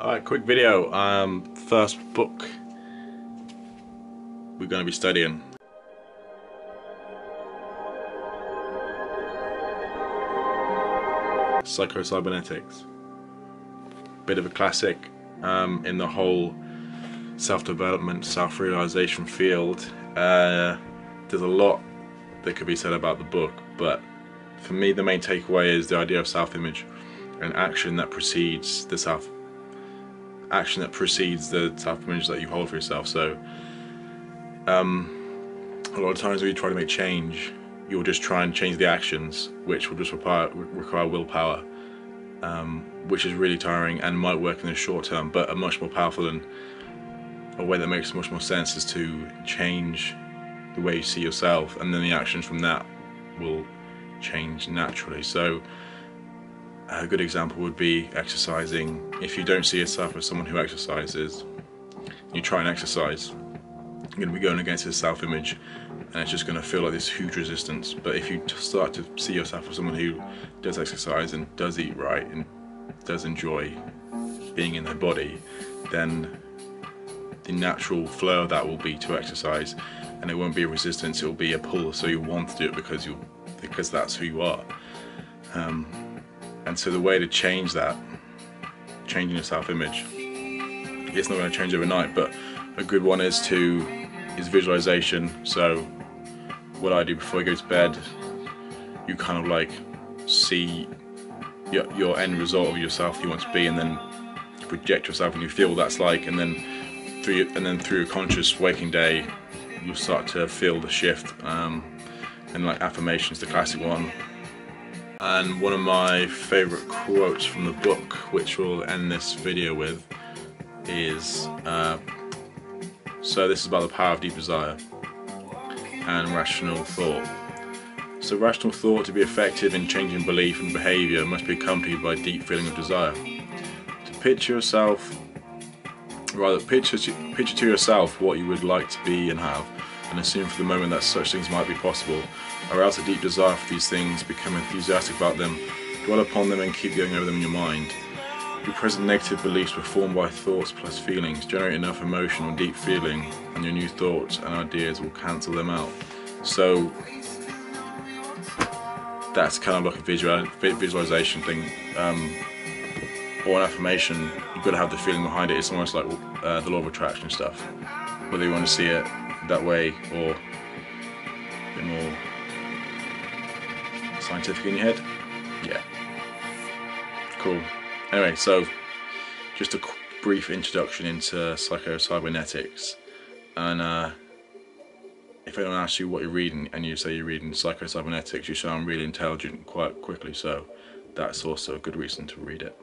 Alright, quick video. First book we're going to be studying. Cybernetics. Bit of a classic in the whole self-development, self-realization field. There's a lot that could be said about the book, but for me the main takeaway is the idea of self-image and action that precedes the self-image that you hold for yourself. So a lot of times when you try to make change, you'll just try and change the actions, which will just require willpower, which is really tiring and might work in the short term, but a much more powerful and a way that makes much more sense is to change the way you see yourself, and then the actions from that will change naturally. So a good example would be exercising. If you don't see yourself as someone who exercises, you try and exercise, you're going to be going against this self-image, and it's just going to feel like this huge resistance. But if you start to see yourself as someone who does exercise and does eat right and does enjoy being in their body, then the natural flow of that will be to exercise, and it won't be a resistance, it will be a pull. So you want to do it because that's who you are. And so the way to change that, changing your self-image, it's not going to change overnight, but a good one is visualization. So what I do before I go to bed, you kind of like see your end result of yourself you want to be, and then you project yourself and you feel what that's like, and then through a conscious waking day you'll start to feel the shift. And like affirmations, the classic one. And one of my favourite quotes from the book, which we'll end this video with, is so this is about the power of deep desire and rational thought. So rational thought, to be effective in changing belief and behaviour, must be accompanied by a deep feeling of desire. To picture to yourself what you would like to be and have, and assume for the moment that such things might be possible, or else a deep desire for these things, become enthusiastic about them, dwell upon them and keep going over them in your mind. Your present negative beliefs were formed by thoughts plus feelings. Generate enough emotion or deep feeling, and your new thoughts and ideas will cancel them out. So that's kind of like a visualization thing, or an affirmation. You've got to have the feeling behind it. It's almost like the law of attraction stuff, whether you want to see it that way or a bit more scientific in your head. Yeah, cool. Anyway, so just a brief introduction into Cybernetics, and if anyone asks you what you're reading and you say you're reading Cybernetics, you sound really intelligent quite quickly, so that's also a good reason to read it.